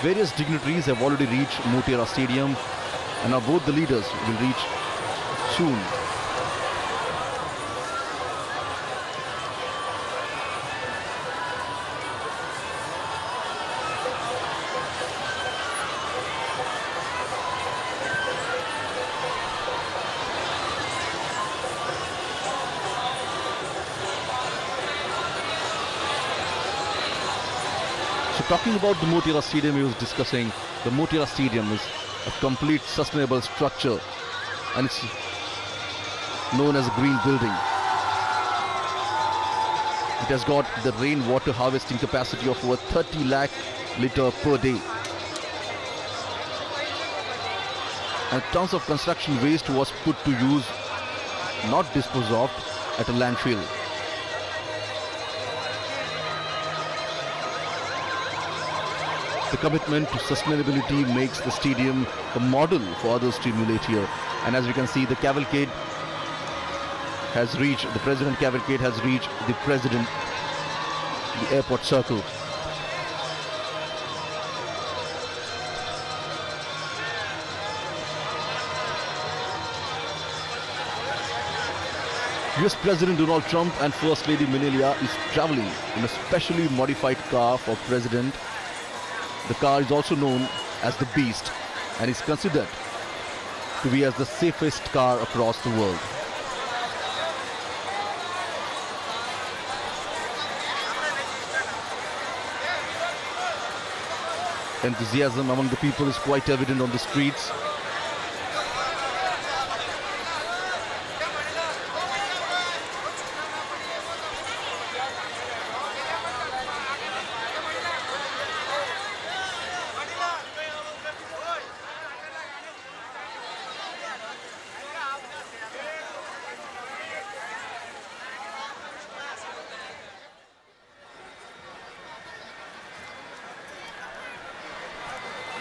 Various dignitaries have already reached Motera Stadium, and now both the leaders will reach soon. So talking about the Motera Stadium, he was discussing the Motera Stadium is a complete sustainable structure and it's known as a green building. It has got the rainwater harvesting capacity of over 30 lakh litre per day. And tons of construction waste was put to use, not disposed of, at a landfill. The commitment to sustainability makes the stadium a model for others to emulate here. And as you can see, the cavalcade has reached, the President cavalcade has reached the airport circle. US President Donald Trump and First Lady Melania is traveling in a specially modified car for President. The car is also known as the Beast and is considered to be as the safest car across the world. Enthusiasm among the people is quite evident on the streets.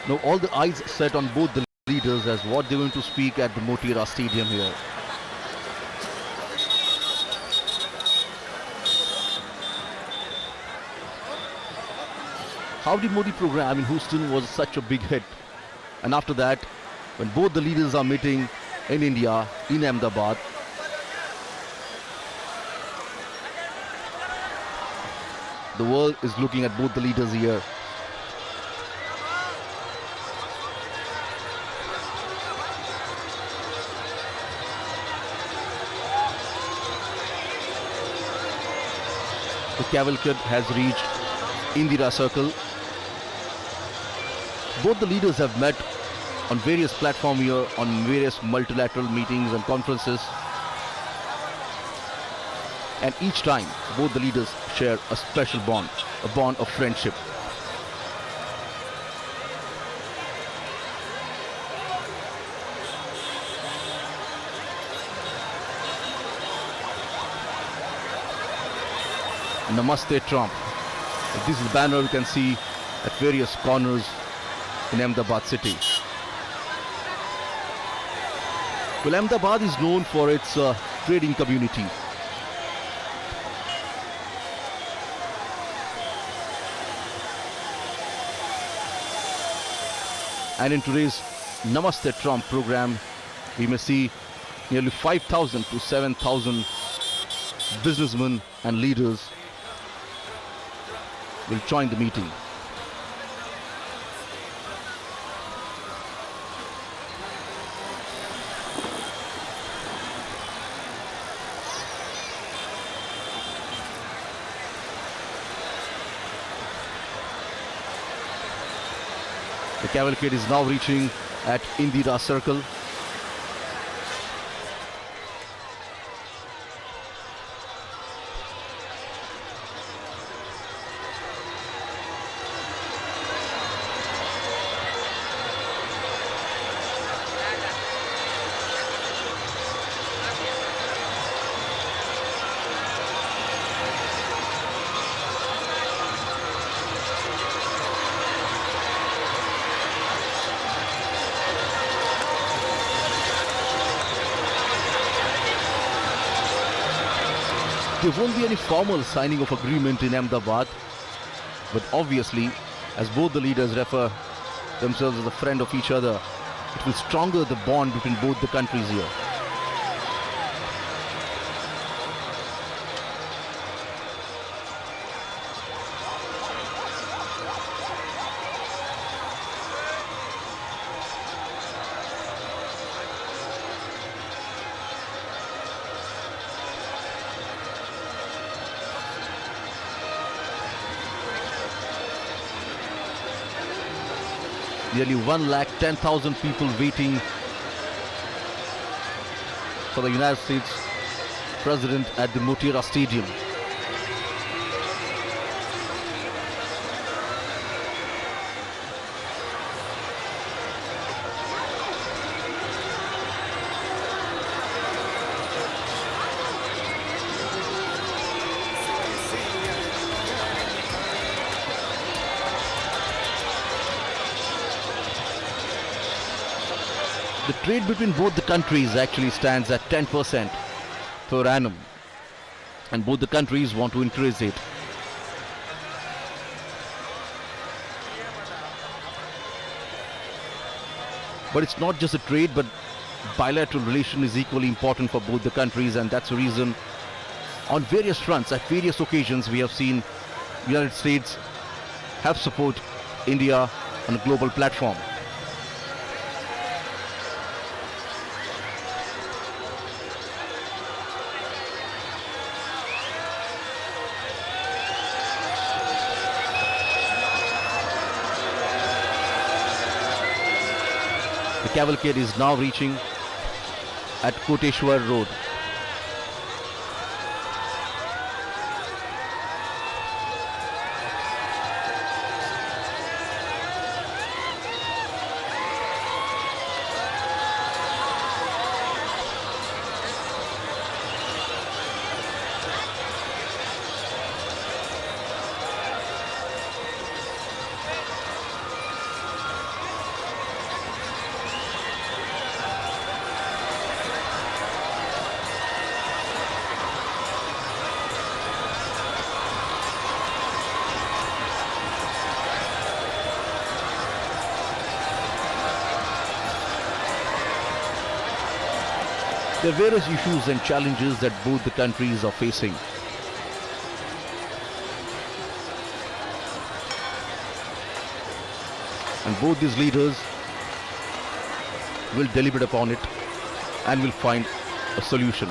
Now all the eyes set on both the leaders as what they're going to speak at the Motera Stadium here. Howdy Modi program in Houston was such a big hit. And after that, when both the leaders are meeting in India, in Ahmedabad, the world is looking at both the leaders here. The cavalcade has reached Indira Circle. Both the leaders have met on various platforms here, on various multilateral meetings and conferences. And each time, both the leaders share a special bond, a bond of friendship. Namaste Trump. This is the banner you can see at various corners in Ahmedabad city. Well, Ahmedabad is known for its trading community. And in today's Namaste Trump program, we may see nearly 5,000 to 7,000 businessmen and leaders will join the meeting. The cavalcade is now reaching at Indira Circle. There won't be any formal signing of agreement in Ahmedabad, but obviously, as both the leaders refer themselves as a friend of each other, it will stronger the bond between both the countries here. Nearly 110,000 people waiting for the United States President at the Motera Stadium. The trade between both the countries actually stands at 10% per annum, and both the countries want to increase it. But it's not just a trade, but bilateral relation is equally important for both the countries, and that's the reason on various fronts, at various occasions, we have seen the United States have support India on a global platform. The cavalcade is now reaching at Koteshwar Road. There are various issues and challenges that both the countries are facing. And both these leaders will deliberate upon it and will find a solution.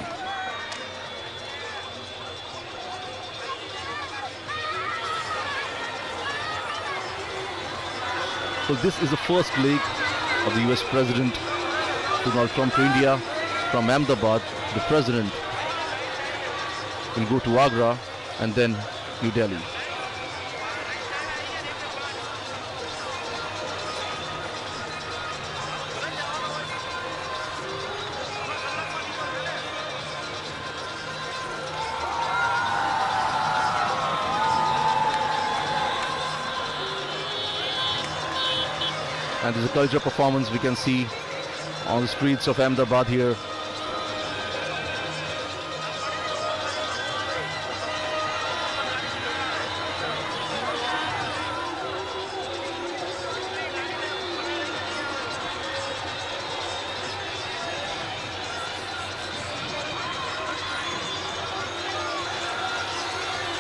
So this is the first leg of the US President Donald Trump to India. From Ahmedabad, the President will go to Agra and then New Delhi. And there's a cultural performance we can see on the streets of Ahmedabad here.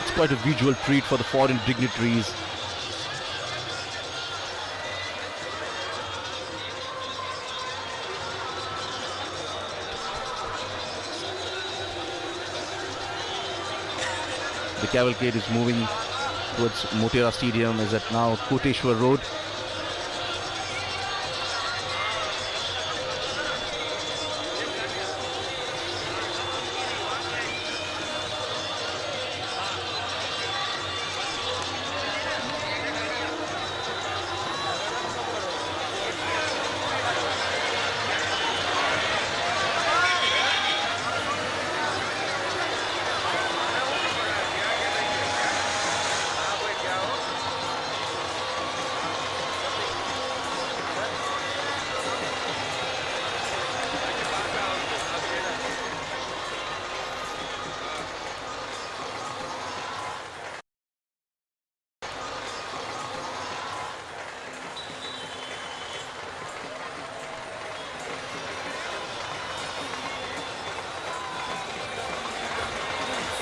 It's quite a visual treat for the foreign dignitaries. The cavalcade is moving towards Motera Stadium, is at now Koteshwar Road.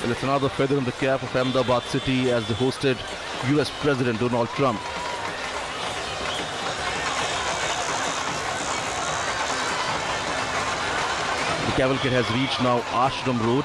Well, it's another feather in the cap of Ahmedabad city as they hosted US President Donald Trump. The cavalcade has reached now Ashram Road.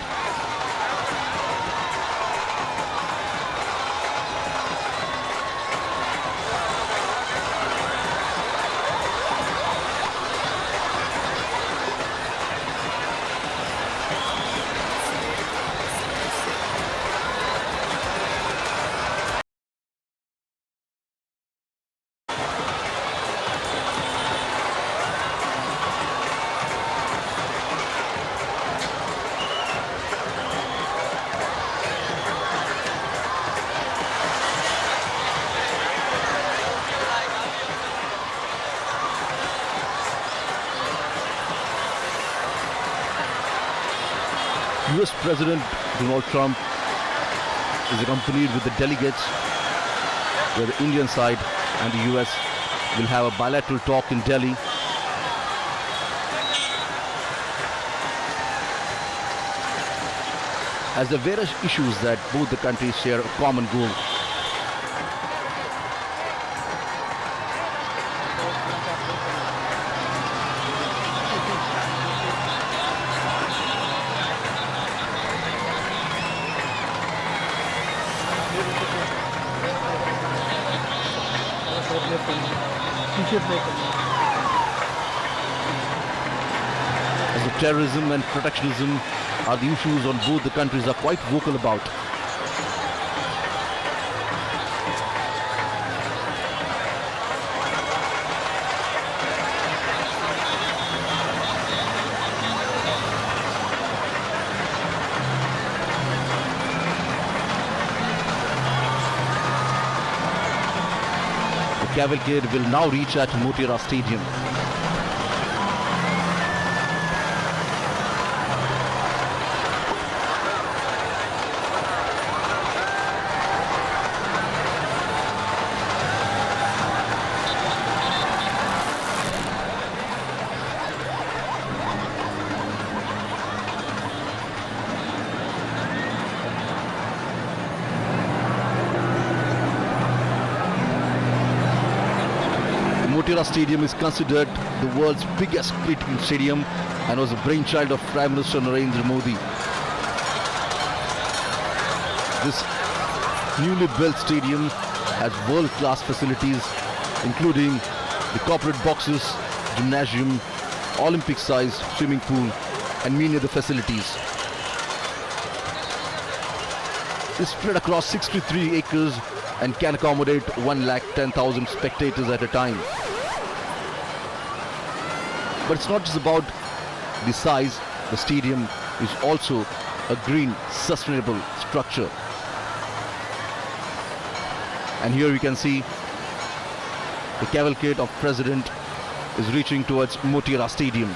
US President Donald Trump is accompanied with the delegates, where the Indian side and the US will have a bilateral talk in Delhi. As there are various issues that both the countries share a common goal. As the terrorism and protectionism are the issues on both the countries are quite vocal about. The cavalcade will now reach at Motera Stadium. Motera Stadium is considered the world's biggest cricketing stadium and was a brainchild of Prime Minister Narendra Modi. This newly built stadium has world-class facilities including the corporate boxes, gymnasium, Olympic-sized swimming pool and many other facilities. It's spread across 63 acres and can accommodate 110,000 spectators at a time. But it's not just about the size, the stadium is also a green, sustainable structure. And here you can see the cavalcade of President is reaching towards Motera Stadium.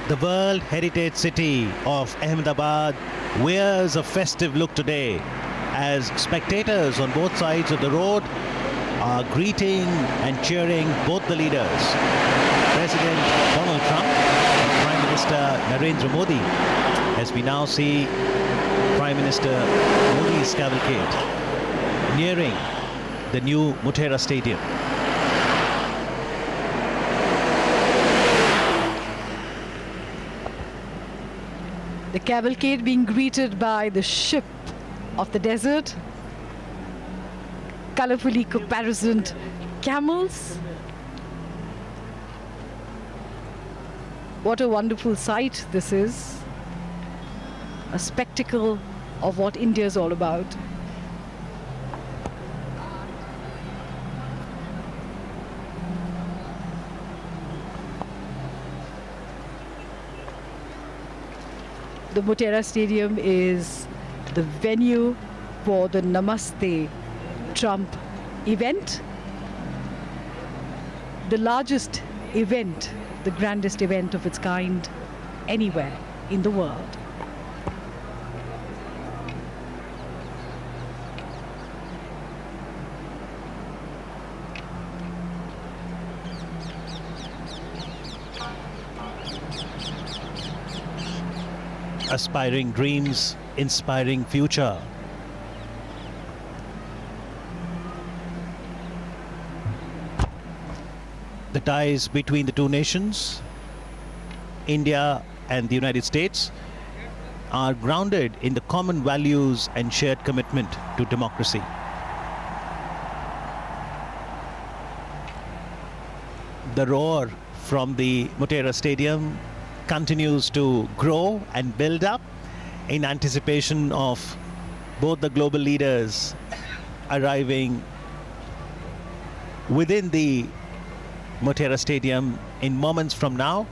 The World Heritage City of Ahmedabad wears a festive look today as spectators on both sides of the road are greeting and cheering both the leaders. President Donald Trump and Prime Minister Narendra Modi, as we now see Prime Minister Modi's cavalcade nearing the new Motera Stadium. The cavalcade being greeted by the ship of the desert, colorfully caparisoned camels. What a wonderful sight this is. A spectacle of what India is all about. The Motera Stadium is the venue for the Namaste Trump event. The largest event, the grandest event of its kind anywhere. in the world. Aspiring dreams, inspiring future. The ties between the two nations, India and the United States, are grounded in the common values and shared commitment to democracy. The roar from the Motera Stadium continues to grow and build up in anticipation of both the global leaders arriving within the Motera Stadium in moments from now.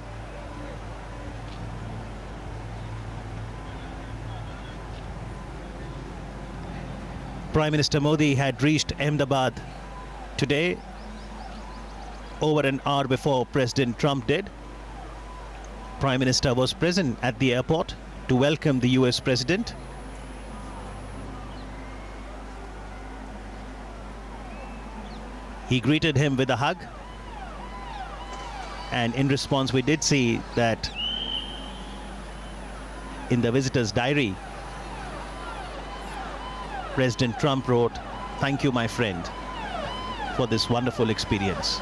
Prime Minister Modi had reached Ahmedabad today, over an hour before President Trump did. Prime Minister was present at the airport to welcome the US President. He greeted him with a hug. And in response, we did see that in the visitor's diary, President Trump wrote, "Thank you, my friend, for this wonderful experience."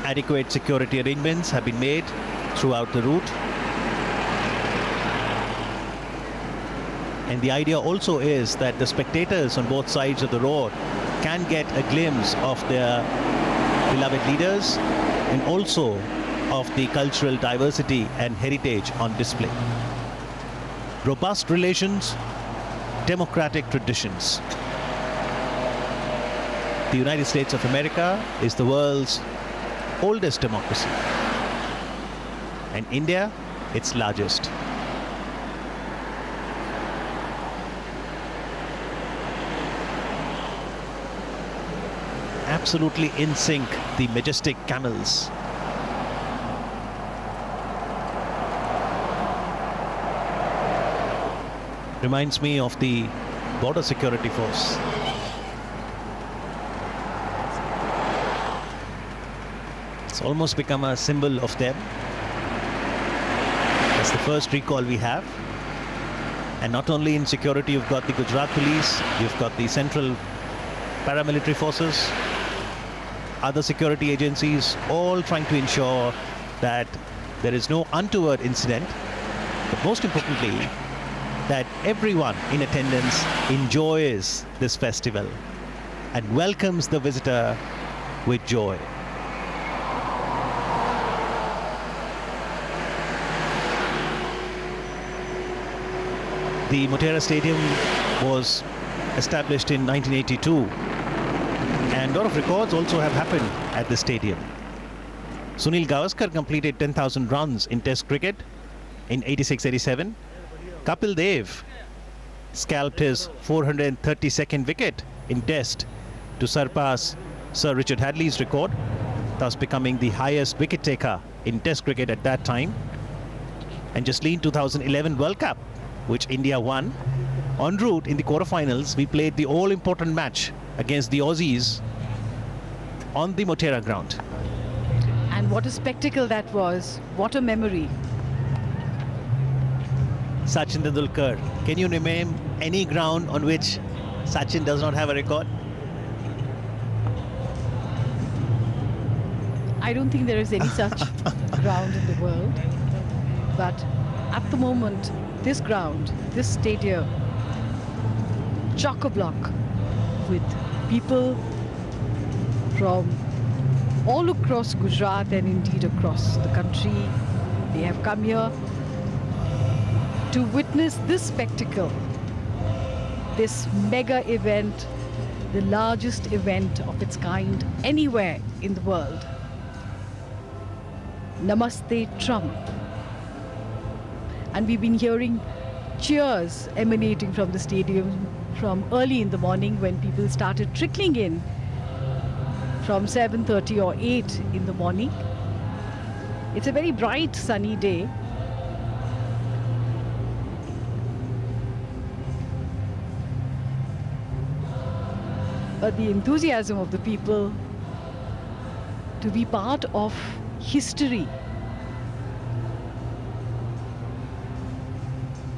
Adequate security arrangements have been made throughout the route. And the idea also is that the spectators on both sides of the road can get a glimpse of their beloved leaders and also of the cultural diversity and heritage on display. Robust relations, democratic traditions. The United States of America is the world's oldest democracy, and India, its largest. Absolutely in sync, the majestic camels. Reminds me of the border security force. It's almost become a symbol of them. That's the first recall we have. And not only in security, you've got the Gujarat police, you've got the central paramilitary forces, other security agencies, all trying to ensure that there is no untoward incident, but most importantly, that everyone in attendance enjoys this festival and welcomes the visitor with joy. The Motera Stadium was established in 1982, and a lot of records also have happened at the stadium. Sunil Gavaskar completed 10,000 runs in Test cricket in 86-87. Kapil Dev scalped his 432nd wicket in Test to surpass Sir Richard Hadley's record, thus becoming the highest wicket taker in Test cricket at that time. And Jasleen 2011 World Cup, which India won. En route in the quarterfinals, we played the all-important match against the Aussies on the Motera ground. And what a spectacle that was. What a memory. Sachin Tendulkar. Can you name any ground on which Sachin does not have a record? I don't think there is any such ground in the world. But at the moment, this ground, this stadium, chock-a-block with people from all across Gujarat and indeed across the country. They have come here to witness this spectacle, this mega event, the largest event of its kind anywhere in the world. Namaste Trump. And we've been hearing cheers emanating from the stadium from early in the morning when people started trickling in from 7:30 or 8 in the morning. It's a very bright sunny day. But the enthusiasm of the people to be part of history.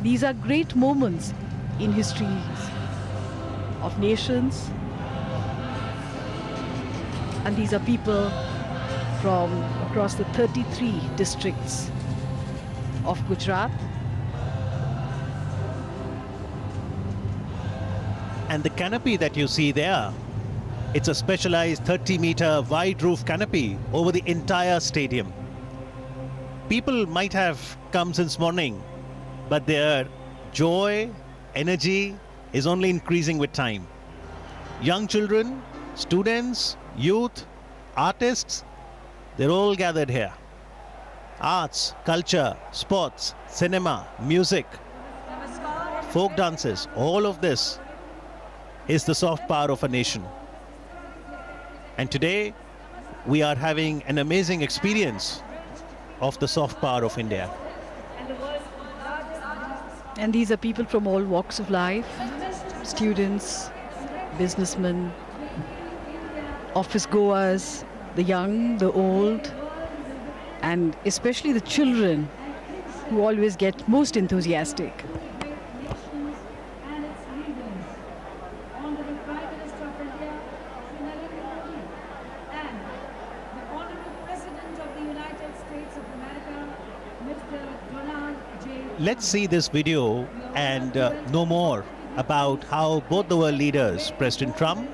These are great moments in histories of nations, and these are people from across the 33 districts of Gujarat. And the canopy that you see there, it's a specialized 30-meter wide roof canopy over the entire stadium. People might have come since morning, but their joy, energy is only increasing with time. Young children, students, youth, artists, they're all gathered here. Arts, culture, sports, cinema, music, folk dances, all of this is the soft power of a nation. And today we are having an amazing experience of the soft power of India. And these are people from all walks of life, students, businessmen, office goers, the young, the old, and especially the children who always get most enthusiastic. Let's see this video and know more about how both the world leaders, President Trump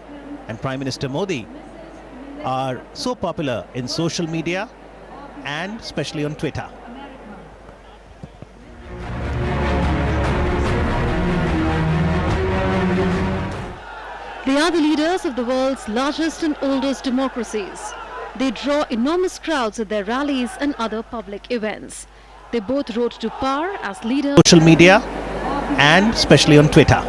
and Prime Minister Modi, are so popular in social media and especially on Twitter. They are the leaders of the world's largest and oldest democracies. They draw enormous crowds at their rallies and other public events. They both rose to power as leaders. Social media and especially on Twitter.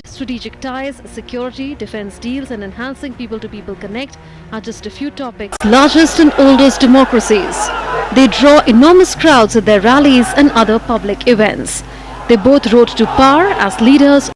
Strategic ties, security, defense deals, and enhancing people-to-people connect are just a few topics. Largest and oldest democracies. They draw enormous crowds at their rallies and other public events. They both rose to power as leaders